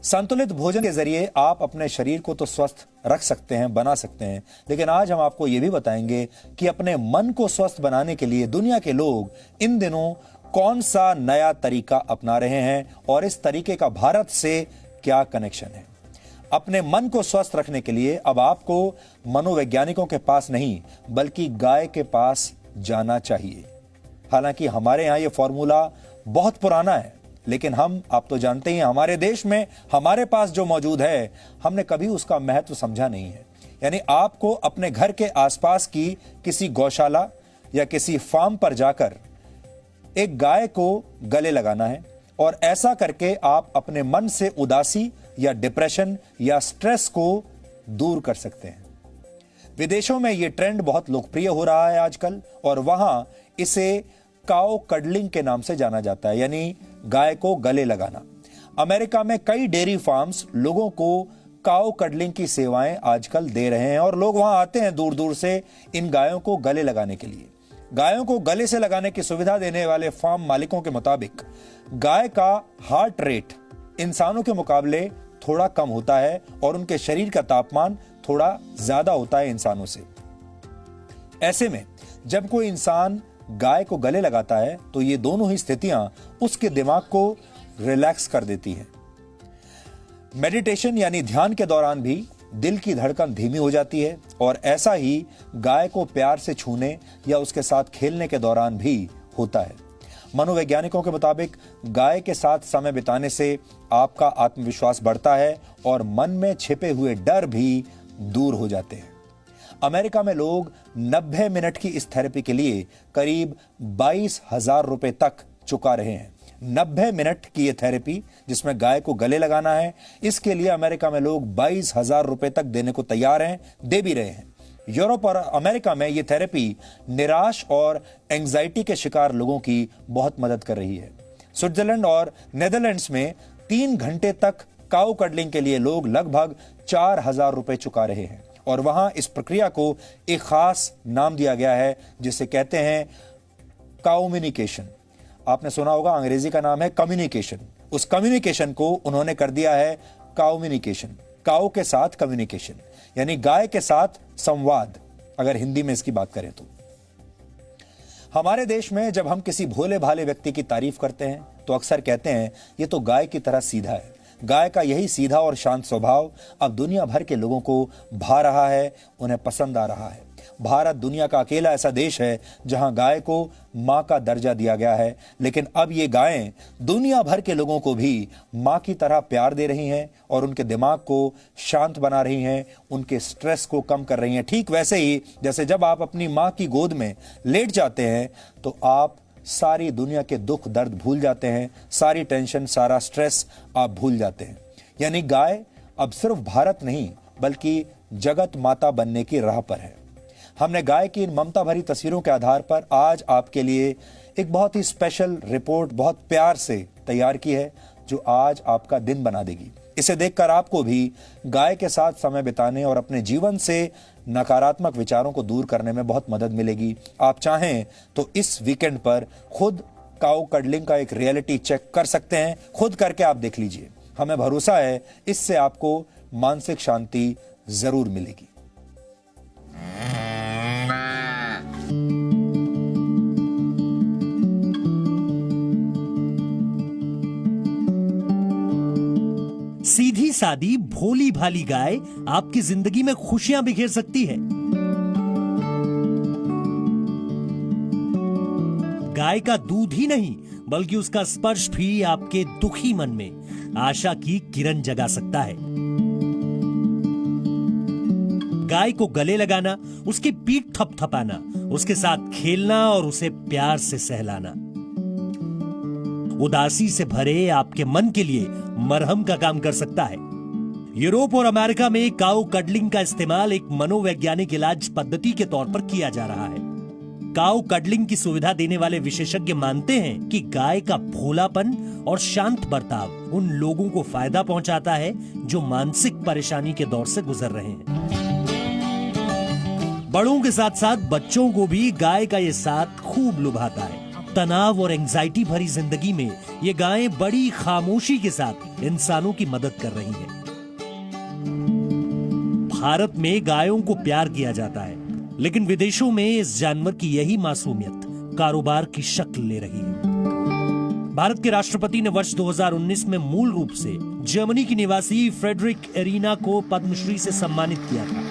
संतुलित भोजन के जरिए आप अपने शरीर को तो स्वस्थ रख सकते हैं, बना सकते हैं, लेकिन आज हम आपको यह भी बताएंगे कि अपने मन को स्वस्थ बनाने के लिए दुनिया के लोग इन दिनों कौन सा नया तरीका अपना रहे हैं और इस तरीके का भारत से क्या कनेक्शन है। अपने मन को स्वस्थ रखने के लिए अब आपको मनोवैज्ञानिकों के पास नहीं बल्कि गाय के पास जाना चाहिए। हालांकि हमारे यहां यह फॉर्मूला बहुत पुराना है, लेकिन आप तो जानते हैं हमारे देश में हमारे पास जो मौजूद है हमने कभी उसका महत्व समझा नहीं है। यानी आपको अपने घर के आसपास की किसी गौशाला या किसी फार्म पर जाकर एक गाय को गले लगाना है और ऐसा करके आप अपने मन से उदासी या डिप्रेशन या स्ट्रेस को दूर कर सकते हैं। विदेशों में यह ट्रेंड बहुत लोकप्रिय हो रहा है आजकल और वहां इसे काउ कडलिंग के नाम से जाना जाता है, यानी गाय को गले लगाना। अमेरिका में कई डेयरी फार्म्स लोगों को काउ कडलिंग की सेवाएं आजकल दे रहे हैं और लोग वहां आते हैं दूर दूर से इन गायों को गले लगाने के लिए। गायों को गले से लगाने की सुविधा देने वाले फार्म मालिकों के मुताबिक गाय का हार्ट रेट इंसानों के मुकाबले थोड़ा कम होता है और उनके शरीर का तापमान थोड़ा ज्यादा होता है इंसानों से। ऐसे में जब कोई इंसान गाय को गले लगाता है तो ये दोनों ही स्थितियां उसके दिमाग को रिलैक्स कर देती हैं। मेडिटेशन यानी ध्यान के दौरान भी दिल की धड़कन धीमी हो जाती है और ऐसा ही गाय को प्यार से छूने या उसके साथ खेलने के दौरान भी होता है। मनोवैज्ञानिकों के मुताबिक गाय के साथ समय बिताने से आपका आत्मविश्वास बढ़ता है और मन में छिपे हुए डर भी दूर हो जाते हैं। अमेरिका में लोग 90 मिनट की इस थेरेपी के लिए करीब 22,000 रुपए तक चुका रहे हैं। 90 मिनट की यह थेरेपी जिसमें गाय को गले लगाना है, इसके लिए अमेरिका में लोग 22,000 रुपए तक देने को तैयार हैं, दे भी रहे हैं। यूरोप और अमेरिका में यह थेरेपी निराश और एंजाइटी के शिकार लोगों की बहुत मदद कर रही है। स्विट्जरलैंड और नेदरलैंड्स में 3 घंटे तक काउ कडलिंग के लिए लोग लगभग 4,000 रुपए चुका रहे हैं और वहां इस प्रक्रिया को एक खास नाम दिया गया है जिसे कहते हैं काउम्युनिकेशन। आपने सुना होगा अंग्रेजी का नाम है कम्युनिकेशन। उस कम्युनिकेशन को उन्होंने कर दिया है काउम्युनिकेशन, काउ के साथ कम्युनिकेशन, यानी गाय के साथ संवाद, अगर हिंदी में इसकी बात करें तो। हमारे देश में जब हम किसी भोले भाले व्यक्ति की तारीफ करते हैं तो अक्सर कहते हैं ये तो गाय की तरह सीधा है। गाय का यही सीधा और शांत स्वभाव अब दुनिया भर के लोगों को भा रहा है, उन्हें पसंद आ रहा है। भारत दुनिया का अकेला ऐसा देश है जहां गाय को मां का दर्जा दिया गया है, लेकिन अब ये गायें दुनिया भर के लोगों को भी मां की तरह प्यार दे रही हैं और उनके दिमाग को शांत बना रही हैं, उनके स्ट्रेस को कम कर रही हैं। ठीक वैसे ही जैसे जब आप अपनी मां की गोद में लेट जाते हैं तो आप सारी दुनिया के दुख दर्द भूल जाते हैं, सारी टेंशन, सारा स्ट्रेस आप भूल जाते हैं। यानी गाय अब सिर्फ भारत नहीं बल्कि जगत माता बनने की राह पर है। हमने गाय की इन ममता भरी तस्वीरों के आधार पर आज आपके लिए एक बहुत ही स्पेशल रिपोर्ट बहुत प्यार से तैयार की है जो आज आपका दिन बना देगी। इसे देखकर आपको भी गाय के साथ समय बिताने और अपने जीवन से नकारात्मक विचारों को दूर करने में बहुत मदद मिलेगी। आप चाहें तो इस वीकेंड पर खुद काउ कडलिंग का एक रियलिटी चेक कर सकते हैं, खुद करके आप देख लीजिए। हमें भरोसा है इससे आपको मानसिक शांति जरूर मिलेगी। सीधी सादी भोली भाली गाय आपकी जिंदगी में खुशियां बिखेर सकती है। गाय का दूध ही नहीं बल्कि उसका स्पर्श भी आपके दुखी मन में आशा की किरण जगा सकता है। गाय को गले लगाना, उसकी पीठ थपथपाना, उसके साथ खेलना और उसे प्यार से सहलाना उदासी से भरे आपके मन के लिए मरहम का काम कर सकता है। यूरोप और अमेरिका में काउ कडलिंग का इस्तेमाल एक मनोवैज्ञानिक इलाज पद्धति के तौर पर किया जा रहा है। काउ कडलिंग की सुविधा देने वाले विशेषज्ञ मानते हैं कि गाय का भोलापन और शांत बर्ताव उन लोगों को फायदा पहुंचाता है जो मानसिक परेशानी के दौर से गुजर रहे हैं। बड़ों के साथ साथ बच्चों को भी गाय का ये साथ खूब लुभाता है। तनाव और एंजाइटी भरी जिंदगी में ये गायें बड़ी खामोशी के साथ इंसानों की मदद कर रही हैं। भारत में गायों को प्यार किया जाता है, लेकिन विदेशों में इस जानवर की यही मासूमियत कारोबार की शक्ल ले रही है। भारत के राष्ट्रपति ने वर्ष 2019 में मूल रूप से जर्मनी की निवासी फ्रेडरिक एरिना को पद्मश्री से सम्मानित किया था।